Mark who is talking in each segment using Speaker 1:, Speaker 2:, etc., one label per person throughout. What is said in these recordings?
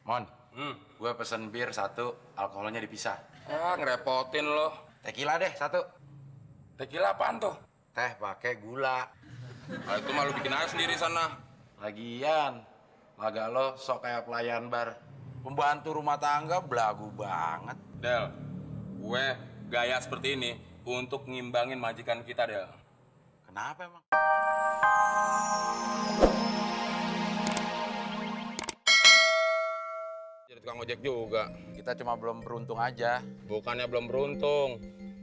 Speaker 1: Mon, gue pesen bir satu, alkoholnya dipisah.
Speaker 2: Ah, ngerepotin lo.
Speaker 1: Tequila deh satu.
Speaker 2: Tequila apaan tuh?
Speaker 1: Teh pakai gula.
Speaker 2: Ah, itu mah lu bikin aja sendiri sana.
Speaker 1: Lagian, laga lo sok kayak pelayan bar. Pembantu rumah tangga belagu banget.
Speaker 2: Del, gue gaya seperti ini untuk ngimbangin majikan kita, Del.
Speaker 1: Kenapa emang?
Speaker 2: Jadi tukang ojek juga.
Speaker 1: Kita cuma belum beruntung aja.
Speaker 2: Bukannya belum beruntung,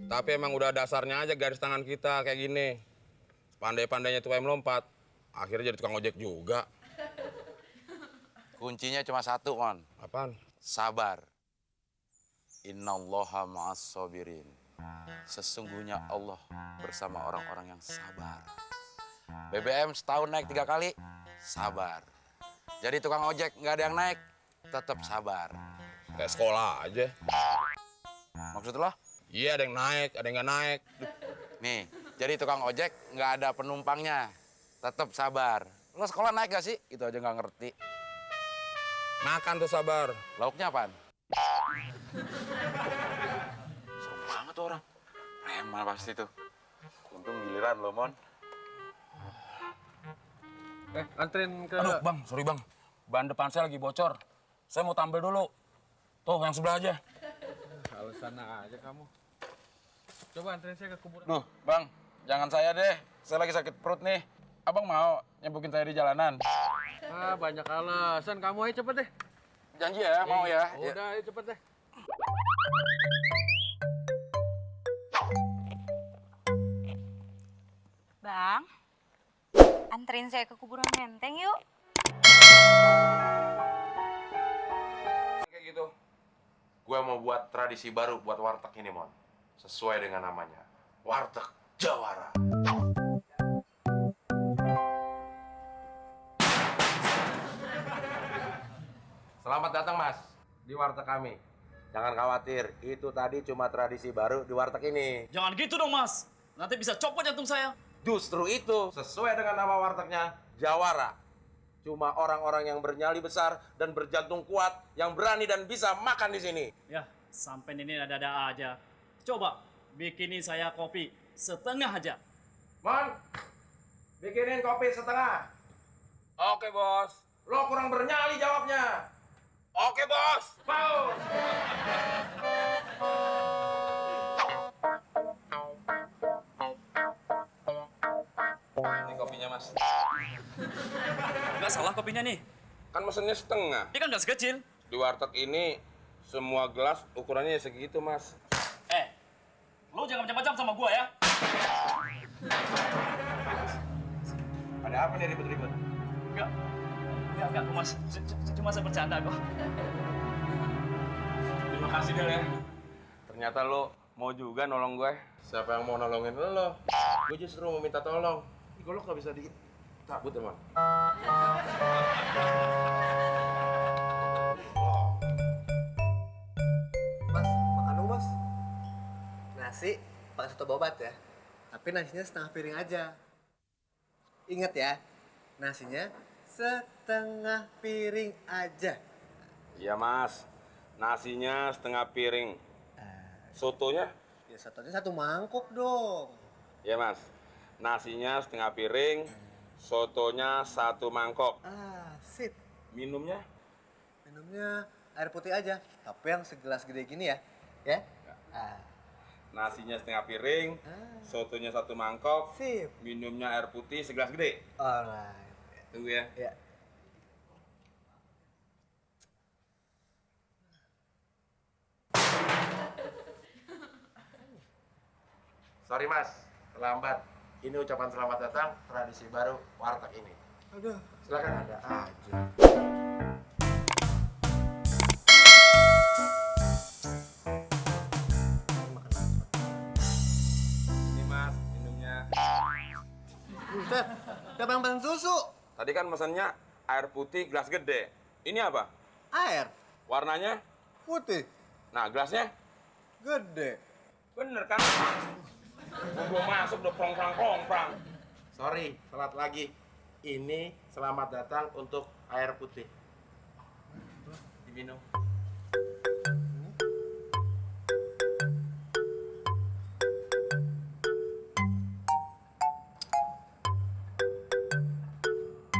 Speaker 2: tapi emang udah dasarnya aja garis tangan kita kayak gini. Pandai-pandainya tuh kayak melompat, akhirnya jadi tukang ojek juga.
Speaker 1: Kuncinya cuma satu, Mon.
Speaker 2: Apaan?
Speaker 1: Sabar. Innallaha ma'as-sabirin. Sesungguhnya Allah bersama orang-orang yang sabar. BBM setahun naik 3 kali, sabar. Jadi tukang ojek nggak ada yang naik, tetap sabar.
Speaker 2: Kayak sekolah aja.
Speaker 1: Maksud lo?
Speaker 2: Iya, ada yang naik, ada yang nggak naik.
Speaker 1: Nih, jadi tukang ojek nggak ada penumpangnya, tetap sabar. Lo sekolah naik gak sih? Itu aja nggak ngerti.
Speaker 2: Makan tuh sabar.
Speaker 1: Lauknya apaan? Serem banget tuh orang. Preman pasti tuh. Untung giliran lo, Mon.
Speaker 3: Anterin ke...
Speaker 2: Aduh, Bang, sorry Bang. Ban depan saya lagi bocor. Saya mau tampil dulu. Tuh, yang sebelah aja.
Speaker 3: Alasan aja kamu. Coba anterin saya ke kuburan.
Speaker 1: Duh, Bang, jangan saya deh. Saya lagi sakit perut nih. Abang mau nyembukin saya di jalanan?
Speaker 3: Ah, banyak alasan. Kamu aja cepet deh.
Speaker 1: Janji ya, mau ya?
Speaker 3: Udah, ayo cepet deh.
Speaker 4: Bang, anterin saya ke kuburan Menteng yuk.
Speaker 2: Kayak gitu.
Speaker 1: Gue mau buat tradisi baru buat warteg ini, Mon. Sesuai dengan namanya. Warteg Jawara. Selamat datang, Mas, di warteg kami. Jangan khawatir, itu tadi cuma tradisi baru di warteg ini.
Speaker 5: Jangan gitu dong, Mas. Nanti bisa copot jantung saya.
Speaker 1: Justru itu, sesuai dengan nama wartegnya, Jawara. Cuma orang-orang yang bernyali besar dan berjantung kuat yang berani dan bisa makan di sini.
Speaker 5: Ya, sampai ini ada-ada aja. Coba bikinin saya kopi setengah aja.
Speaker 1: Mon, bikinin kopi setengah.
Speaker 2: Oke, Bos.
Speaker 1: Lo kurang bernyali jawabnya.
Speaker 2: Oke, Bos.
Speaker 1: Mau.
Speaker 2: Ini kopinya, Mas.
Speaker 5: Nggak salah kopinya nih.
Speaker 2: Kan mesennya setengah.
Speaker 5: Ini kan nggak sekecil.
Speaker 2: Di warteg ini semua gelas ukurannya segitu, Mas.
Speaker 5: Lo jangan macam-macam sama gua ya.
Speaker 1: Ada apa nih ribut-ribut?
Speaker 5: Enggak, Mas. Cuma saya bercanda kok.
Speaker 2: Terima kasih, Del ya. Ternyata lo mau juga nolong gue.
Speaker 1: Siapa yang mau nolongin lo? Gue justru mau minta tolong. Ih, kalau nggak bisa dicabut, teman.
Speaker 6: Mas, makan dong mas. Nasi pakai soto bobat ya. Tapi nasinya setengah piring aja. Ingat ya, nasinya setengah piring aja.
Speaker 2: Iya, Mas. Nasinya setengah piring. Sotonya?
Speaker 6: Ya sotonya satu mangkok dong.
Speaker 2: Iya, Mas. Nasinya setengah piring, sotonya satu mangkok.
Speaker 6: Sip.
Speaker 2: Minumnya?
Speaker 6: Minumnya air putih aja. Tapi yang segelas gede gini ya. Ya?
Speaker 2: Nasinya setengah piring, sotonya satu mangkok,
Speaker 6: Sip.
Speaker 2: minumnya air putih segelas gede.
Speaker 6: Alright.
Speaker 2: Tunggu ya.
Speaker 6: Ya.
Speaker 1: Sorry, Mas. Terlambat. Ini ucapan selamat datang, tradisi baru warteg ini.
Speaker 6: Aduh.
Speaker 1: Silakan.
Speaker 6: Ada aja.
Speaker 2: Ini, Mas, minumnya.
Speaker 6: Buset, siapa yang pesen susu?
Speaker 2: Tadi kan mesennya air putih gelas gede. Ini apa?
Speaker 6: Air.
Speaker 2: Warnanya?
Speaker 6: Putih.
Speaker 2: Nah, gelasnya?
Speaker 6: Gede.
Speaker 2: Bener kan? Gua masuk udah prong-prang.
Speaker 1: Sorry, telat lagi. Ini selamat datang untuk air putih.
Speaker 2: minum.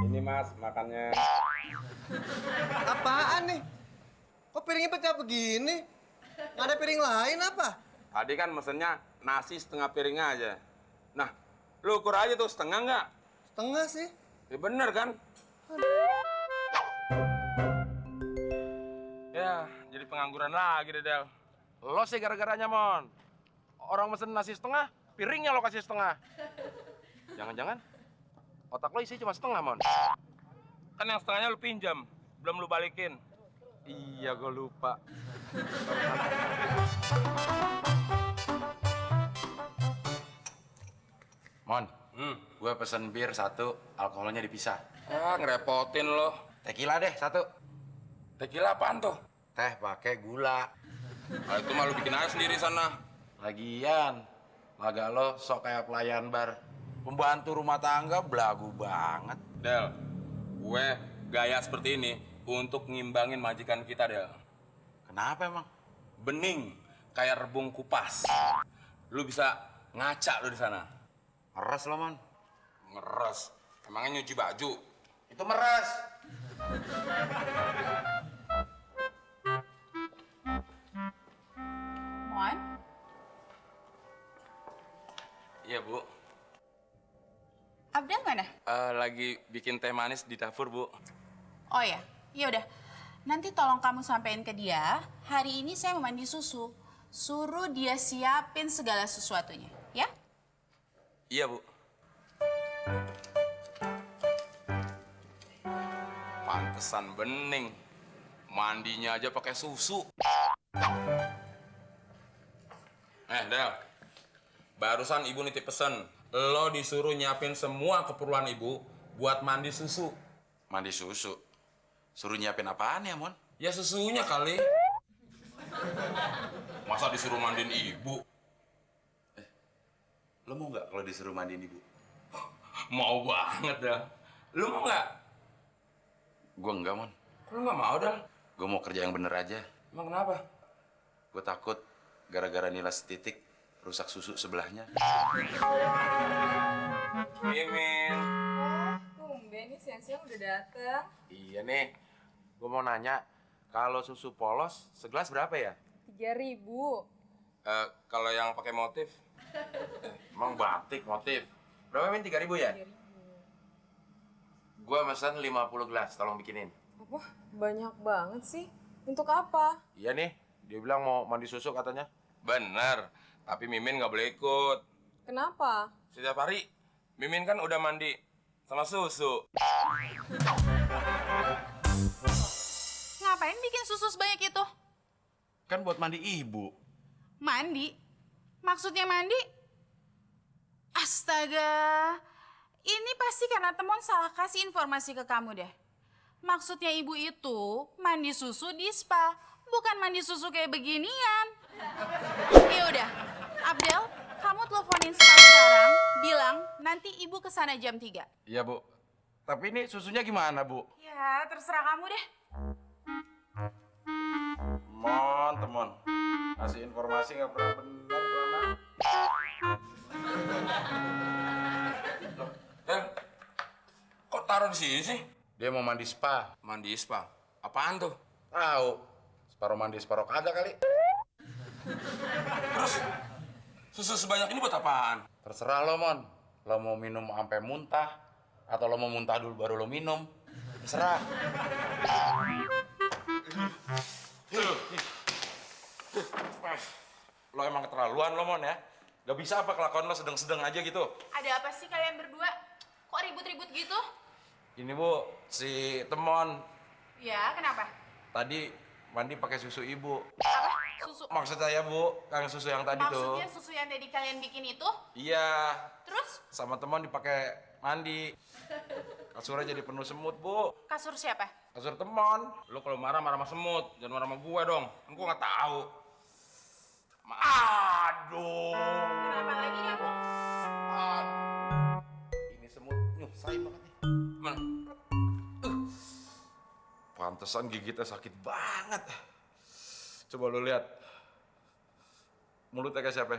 Speaker 2: Ini Mas, makannya.
Speaker 6: Apaan nih? Kok piringnya pecah begini? Nggak ada piring lain apa?
Speaker 2: Tadi kan mesennya nasi setengah piringnya aja. Nah, lu ukur aja tuh setengah nggak?
Speaker 6: Setengah sih.
Speaker 2: Ya bener kan? Ya, jadi pengangguran lagi deh, Del. Lo sih gara-garanya, Mon. Orang mesen nasi setengah, piringnya lo kasih setengah. Jangan-jangan otak lo isi cuma setengah, Mon. Kan yang setengahnya lo pinjam, belum lo balikin. Iya, gue lupa.
Speaker 1: Mon, gue pesen bir satu, alkoholnya dipisah.
Speaker 2: Ah, ngerepotin lo.
Speaker 1: Tequila deh satu.
Speaker 2: Tequila apaan tuh?
Speaker 1: Teh pakai gula.
Speaker 2: Ah, itu mah lo bikin aja sendiri sana.
Speaker 1: Lagian, laga lo sok kayak pelayan bar. Pembantu rumah tangga belagu banget.
Speaker 2: Del, gue gaya seperti ini untuk ngimbangin majikan kita, Del.
Speaker 1: Kenapa emang?
Speaker 2: Bening, kayak rebung kupas. Lu bisa ngaca lu di sana.
Speaker 1: Meres lo, Mon.
Speaker 2: Ngeres. Emangnya nyuci baju?
Speaker 1: Itu meres.
Speaker 4: Mon,
Speaker 2: Iya, Bu.
Speaker 4: Abdel mana?
Speaker 2: Lagi bikin teh manis di dapur, Bu.
Speaker 7: Oh ya, udah. Nanti tolong kamu sampein ke dia, hari ini saya mau mandi susu. Suruh dia siapin segala sesuatunya, ya?
Speaker 2: Iya, Bu. Pantesan bening. Mandinya aja pakai susu. Del. Barusan ibu nitip pesen. Lo disuruh nyiapin semua keperluan ibu buat mandi susu.
Speaker 1: Mandi susu. Suruh nyiapin apaan ya, Mon?
Speaker 2: Ya susunya kali. Masa disuruh mandiin ibu?
Speaker 1: Lo mau nggak kalau disuruh mandiin ibu?
Speaker 2: Mau banget dah. Lu mau nggak?
Speaker 1: Gue enggak, Mon.
Speaker 2: Kok lu nggak mau dah?
Speaker 1: Gue mau kerja yang bener aja.
Speaker 2: Emang kenapa?
Speaker 1: Gue takut gara-gara nilai setitik rusak susu sebelahnya.
Speaker 2: Mimin.
Speaker 4: tumben nih siang-siang udah dateng.
Speaker 1: Iya nih. Gue mau nanya, kalau susu polos segelas berapa ya?
Speaker 4: 3.000.
Speaker 2: Kalau yang pakai motif?
Speaker 1: Emang batik motif. Berapa, Min? 3.000 ya?
Speaker 4: 3.000.
Speaker 1: Gue pesan 50 gelas, tolong bikinin.
Speaker 8: Apa? Banyak banget sih. Untuk apa?
Speaker 1: Iya nih, dia bilang mau mandi susu katanya.
Speaker 2: Bener. Tapi Mimin nggak boleh ikut.
Speaker 8: Kenapa?
Speaker 2: Setiap hari, Mimin kan udah mandi sama susu.
Speaker 7: Ngapain bikin susu sebanyak itu?
Speaker 1: Kan buat mandi ibu.
Speaker 7: Mandi? Maksudnya mandi? Astaga. Ini pasti karena Temon salah kasih informasi ke kamu deh. Maksudnya ibu itu mandi susu di spa, bukan mandi susu kayak beginian. Ya udah, Abdel, kamu teleponin spa sekarang, bilang nanti ibu kesana jam 3.
Speaker 1: Iya, Bu. Tapi ini susunya gimana, Bu?
Speaker 7: Ya, terserah kamu deh.
Speaker 1: Temon. Kasih informasi nggak pernah benar, Rana.
Speaker 2: Kok taruh di sini sih?
Speaker 1: Dia mau mandi spa.
Speaker 2: Mandi spa. Apaan tuh?
Speaker 1: Tahu. Separuh mandi, separuh kagak kali.
Speaker 2: Terus susu sebanyak ini buat apaan?
Speaker 1: Terserah lo, Mon. Lo mau minum sampai muntah atau lo mau muntah dulu baru lo minum. Terserah. Lo emang keterlaluan lo, Mon, ya. Gak bisa apa kelakuan lo sedang-sedang aja gitu.
Speaker 7: Ada apa sih kalian berdua? Kok ribut-ribut gitu?
Speaker 1: Ini, Bu, si Temon
Speaker 7: Ya, kenapa?
Speaker 1: tadi mandi pakai susu ibu.
Speaker 7: Apa? Susu?
Speaker 1: Maksud saya, Bu, yang susu yang tadi tuh.
Speaker 7: Maksudnya susu yang tadi kalian bikin itu?
Speaker 1: Iya,
Speaker 7: Terus
Speaker 1: sama Temon dipakai mandi. Kasurnya jadi penuh semut, Bu.
Speaker 7: kasur siapa?
Speaker 1: Kasur Temon.
Speaker 2: Lo kalau marah sama semut, jangan marah sama gue dong. Kan gue nggak tahu.
Speaker 1: Aduh.
Speaker 7: Kenapa lagi kamu?
Speaker 1: Ini semut nyusahin banget nih.
Speaker 2: Mana? Pantesan gigitnya sakit banget. Coba lu lihat. Mulutnya kayak siapa?